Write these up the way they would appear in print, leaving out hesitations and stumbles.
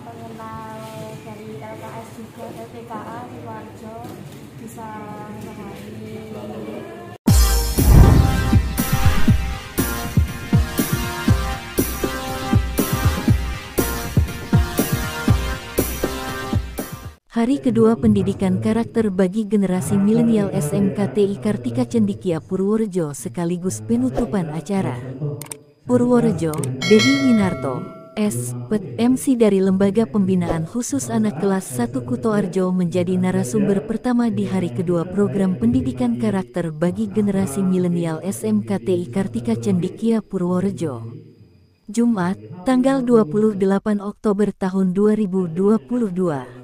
pengenal dari LKS juga LPKA Purworejo bisa mengenali. Hari kedua pendidikan karakter bagi generasi milenial SMKTI Kartika Cendikia Purworejo sekaligus penutupan acara. Purworejo, Dedi Winarto, S.Pet, MC dari Lembaga Pembinaan Khusus Anak Kelas 1 Kutoarjo menjadi narasumber pertama di hari kedua program pendidikan karakter bagi generasi milenial SMKTI Kartika Cendikia Purworejo. Jumat, tanggal 28 Oktober tahun 2022.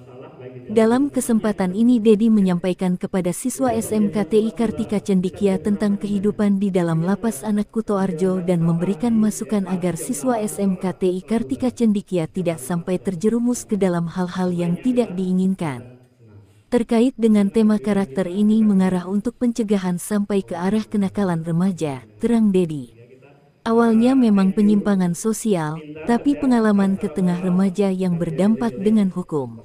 Dalam kesempatan ini Dedi menyampaikan kepada siswa SMKTI Kartika Cendikia tentang kehidupan di dalam lapas anak Kutoarjo dan memberikan masukan agar siswa SMKTI Kartika Cendikia tidak sampai terjerumus ke dalam hal-hal yang tidak diinginkan. Terkait dengan tema karakter ini mengarah untuk pencegahan sampai ke arah kenakalan remaja, terang Dedi. Awalnya memang penyimpangan sosial, tapi pengalaman ke tengah remaja yang berdampak dengan hukum.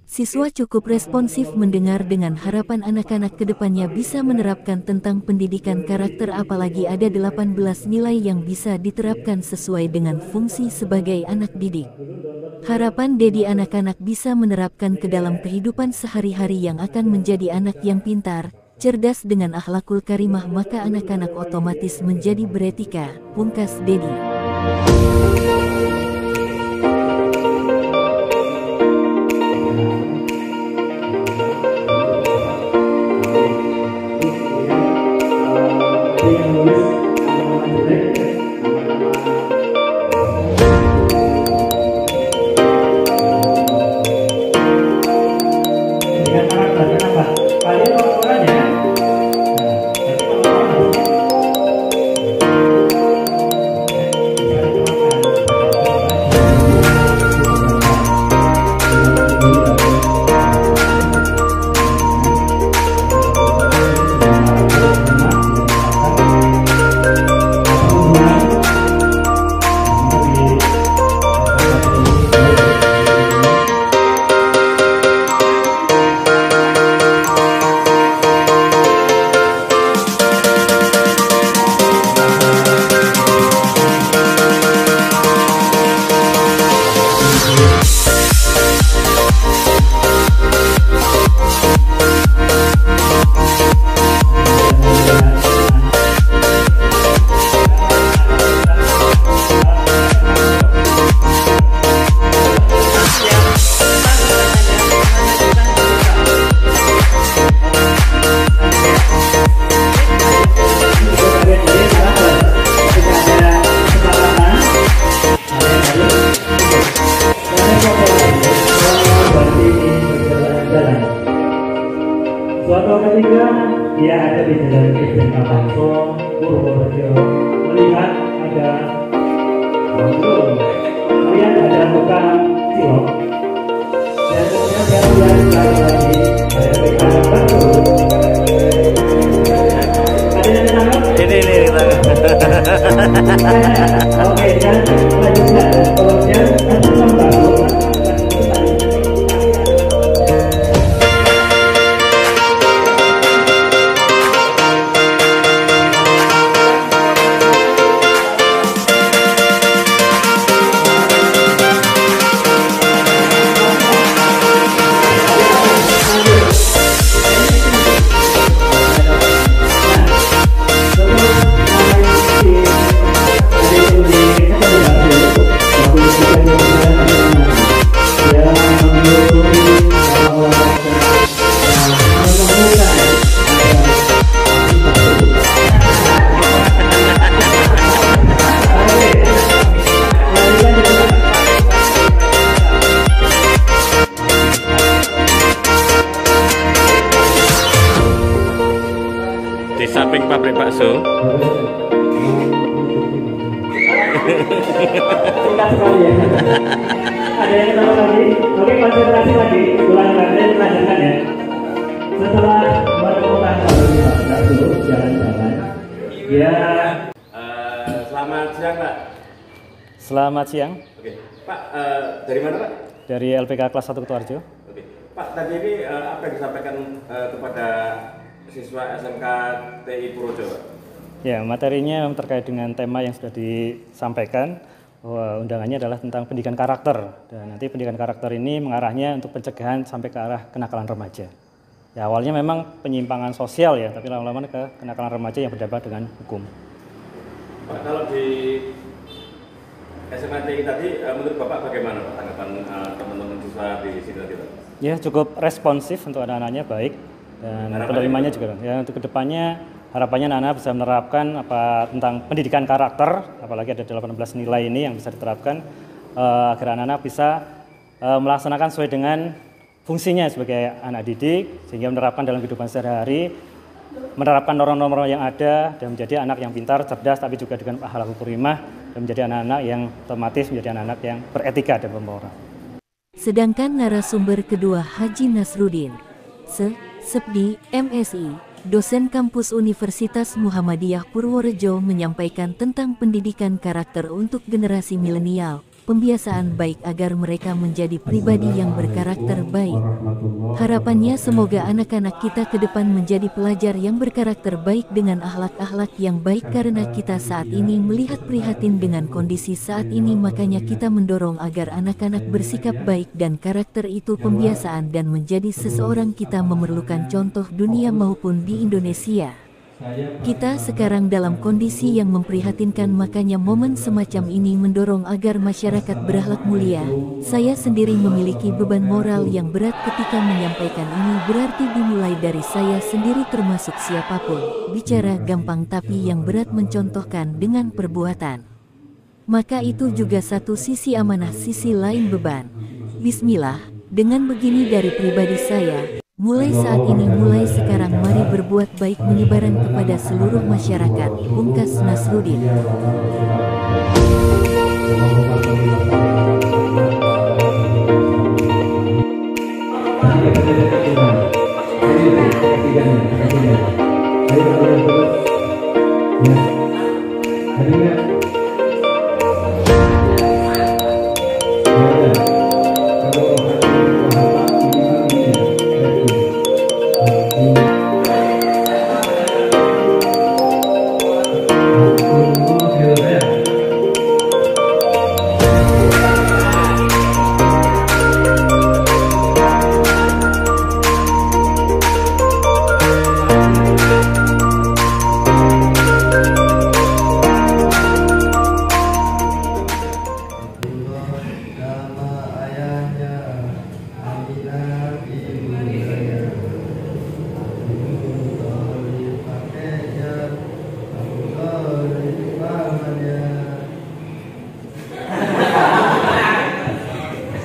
Siswa cukup responsif mendengar dengan harapan anak-anak kedepannya bisa menerapkan tentang pendidikan karakter apalagi ada 18 nilai yang bisa diterapkan sesuai dengan fungsi sebagai anak didik. Harapan Dedi anak-anak bisa menerapkan ke dalam kehidupan sehari-hari yang akan menjadi anak yang pintar, cerdas dengan akhlakul karimah maka anak-anak otomatis menjadi beretika, pungkas Dedi. Suatu ketika dia ada di jalan SMK Pansong, Purworejo, melihat ada tukang cilok, dan kemudian dia lagi dari Pansong. Ada yang menangkap? Ini Oke, dan lanjutkan. Kemudian satu sembako. Di samping pabrik bakso. Singkat sekali ya. Ada yang tahu lagi? Oke, konsentrasi lagi. Lanjutkan ya. Setelah menemukan pabrik bakso, jalan-jalan. Ya. Selamat siang Pak. Selamat siang. Oke, Pak, dari mana Pak? dari LPK kelas 1 Kutoarjo. Oke. Pak, tadi ini apa yang disampaikan kepada siswa SMK TI Purworejo? Ya, materinya terkait dengan tema yang sudah disampaikan, bahwa undangannya adalah tentang pendidikan karakter, dan nanti pendidikan karakter ini mengarahnya untuk pencegahan sampai ke arah kenakalan remaja. Ya, awalnya memang penyimpangan sosial ya, tapi lama-lama ke kenakalan remaja yang berdampak dengan hukum. Pak, kalau di SMK TI tadi, menurut Bapak bagaimana Pak tanggapan teman-teman siswa di sini tadi Pak? Ya, cukup responsif untuk anak-anaknya, baik, dan penerimanya juga. Ya, untuk kedepannya harapannya anak-anak bisa menerapkan tentang pendidikan karakter, apalagi ada 18 nilai ini yang bisa diterapkan agar anak-anak bisa melaksanakan sesuai dengan fungsinya sebagai anak didik, sehingga menerapkan dalam kehidupan sehari-hari, menerapkan norma-norma yang ada dan menjadi anak yang pintar, cerdas, tapi juga dengan akhlak karimah, dan menjadi anak-anak yang otomatis menjadi anak-anak yang beretika dan bermoral. Sedangkan narasumber kedua Haji Nasruddin, Sepdi, MSI, dosen kampus Universitas Muhammadiyah Purworejo menyampaikan tentang pendidikan karakter untuk generasi milenial, pembiasaan baik agar mereka menjadi pribadi yang berkarakter baik. Harapannya semoga anak-anak kita ke depan menjadi pelajar yang berkarakter baik dengan akhlak-akhlak yang baik, karena kita saat ini melihat prihatin dengan kondisi saat ini, makanya kita mendorong agar anak-anak bersikap baik dan karakter itu pembiasaan dan menjadi seseorang kita memerlukan contoh dunia maupun di Indonesia. Kita sekarang dalam kondisi yang memprihatinkan, makanya momen semacam ini mendorong agar masyarakat berakhlak mulia. Saya sendiri memiliki beban moral yang berat ketika menyampaikan ini, berarti dimulai dari saya sendiri termasuk siapapun. Bicara gampang tapi yang berat mencontohkan dengan perbuatan. Maka itu juga satu sisi amanah, sisi lain beban. Bismillah, dengan begini dari pribadi saya. Mulai saat ini, mulai sekarang, mari berbuat baik menyebaran kepada seluruh masyarakat. Pungkas Nasruddin.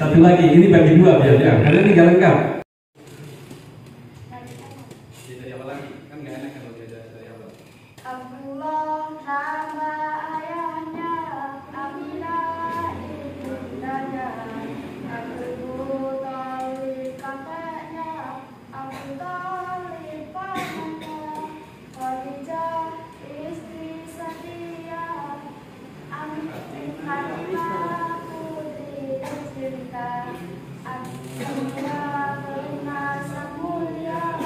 Satu lagi, ini bagi dua biasanya, karena tinggal lengkap. Dari apa lagi? Kan nggak enak kalau dia dari apa? Abdullah nama ayahnya, Aminah ibundanya, Abu Thalib kakeknya, Abu Thalib pamannya, Khadijah istri setia, Aminah putri cinta, Aminah bernasa mulia.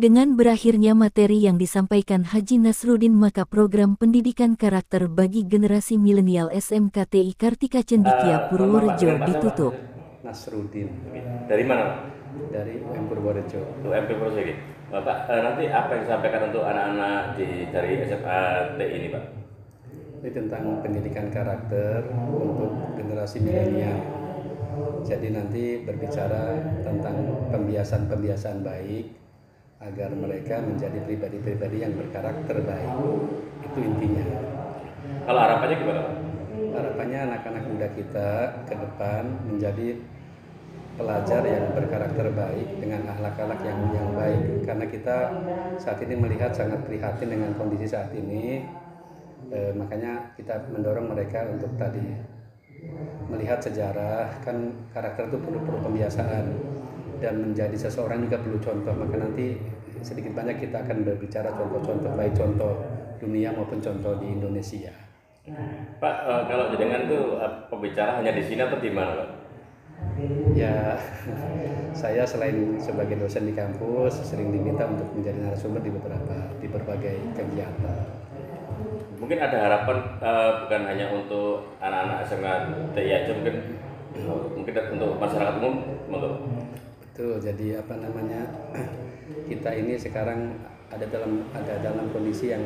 Dengan berakhirnya materi yang disampaikan Haji Nasruddin, maka program pendidikan karakter bagi generasi milenial SMK TI Kartika Cendikia Purworejo ditutup. Nasruddin. Dari mana? Dari UM Purworejo. UM Purworejo. Bapak, nanti apa yang disampaikan untuk anak-anak dari SMA TI ini, Pak? Ini tentang pendidikan karakter untuk generasi milenial. Jadi nanti berbicara tentang pembiasaan baik agar mereka menjadi pribadi-pribadi yang berkarakter baik. Itu intinya. Kalau harapannya gimana, Pak? Harapannya anak-anak muda kita ke depan menjadi pelajar yang berkarakter baik dengan akhlak-akhlak yang baik. Karena kita saat ini melihat sangat prihatin dengan kondisi saat ini. Makanya kita mendorong mereka untuk tadi melihat sejarah, kan karakter itu perlu pembiasaan dan menjadi seseorang juga perlu contoh. Maka nanti sedikit banyak kita akan berbicara contoh-contoh baik, contoh dunia maupun contoh di Indonesia. Pak, kalau jenengan itu pembicara hanya di sini atau di mana, Pak? Ya, saya selain sebagai dosen di kampus sering diminta untuk menjadi narasumber di berbagai kegiatan. Mungkin ada harapan bukan hanya untuk anak-anak SMA TI aja, mungkin untuk masyarakat umum, untuk. Betul. Jadi kita ini sekarang ada dalam kondisi yang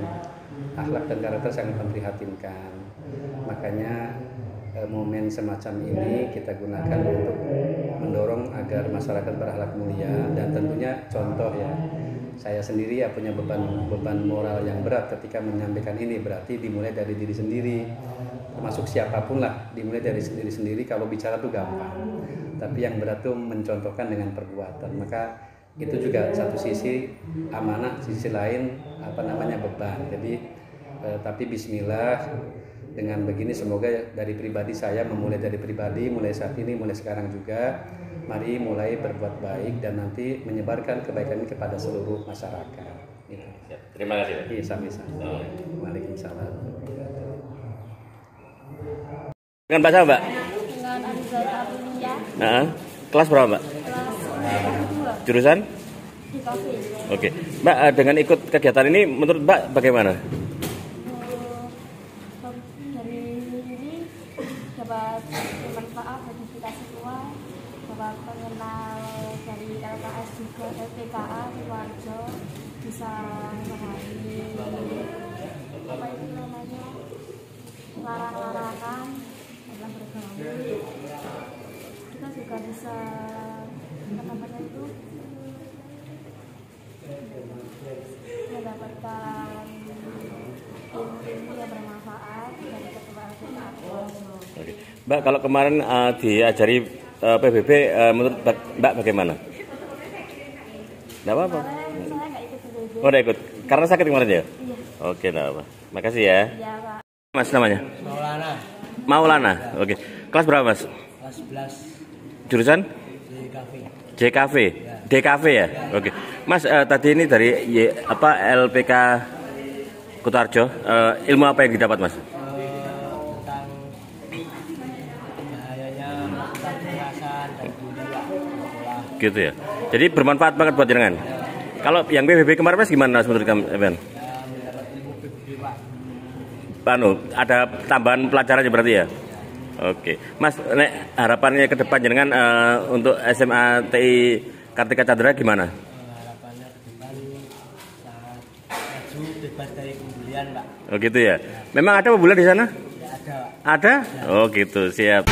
akhlak dan karakter sangat memprihatinkan. Makanya momen semacam ini kita gunakan untuk mendorong agar masyarakat berakhlak mulia dan tentunya contoh ya. Saya sendiri ya punya beban moral yang berat ketika menyampaikan ini, berarti dimulai dari diri sendiri. Termasuk siapapun lah, dimulai dari diri sendiri. Kalau bicara tuh gampang, tapi yang berat tuh mencontohkan dengan perbuatan. Maka itu juga satu sisi amanah, sisi lain beban. Jadi tapi bismillah, dengan begini semoga dari pribadi saya, memulai dari pribadi, mulai saat ini, mulai sekarang juga, mari mulai berbuat baik dan nanti menyebarkan kebaikan ini kepada seluruh masyarakat. Gitu. Ya, terima kasih. Iya, sama-sama. Waalaikumsalam. Dengan Pak siapa, Mbak? Dengan Arizal Abulia, Nah, kelas berapa, Mbak? kelas 2 Jurusan? di kafe. Oke, Mbak, dengan ikut kegiatan ini menurut Mbak bagaimana? Dari ini dapat bermanfaat bagi kita semua, dapat mengenal dari LKS juga, LPKA Purworejo, bisa memahami larangan-larangan dalam bergaul. Kita juga bisa mendapatkan ilmu yang bermanfaat dari ketua LPKA Purworejo. Oke. Mbak, kalau kemarin diajari PBB, menurut Mbak bagaimana? Nggak apa-apa. Kemarin saya nggak ikut PBB. Oh, udah ikut. Karena sakit kemarin ya? Iya. Oke, nggak apa. Makasih ya. Iya, Pak. Mas namanya? Maulana. Maulana. Oke. Kelas berapa, Mas? Kelas 11 Jurusan? di kafe. JKV. DKV ya? Oke. Mas, tadi ini dari LPK Kutarjo, ilmu apa yang didapat, Mas? Tentang bahayanya melakukan kekerasan dan bullying di sekolah. Gitu ya. Jadi bermanfaat banget buat jenengan. Kalau yang PBB kemarin, Mas, gimana menurut kamu, Evan? Mendapat ilmu PBB, Pak. Ada tambahan pelajarannya berarti ya? Oke, Mas, harapannya ke depan jenengan untuk SMA TI Kartika Chandra gimana? Harapannya ke depan sangat maju, bebas dari pembulian, Pak. Oh gitu ya. Memang ada pembulian di sana? Ya ada, Pak. Ada? Oh gitu, siap.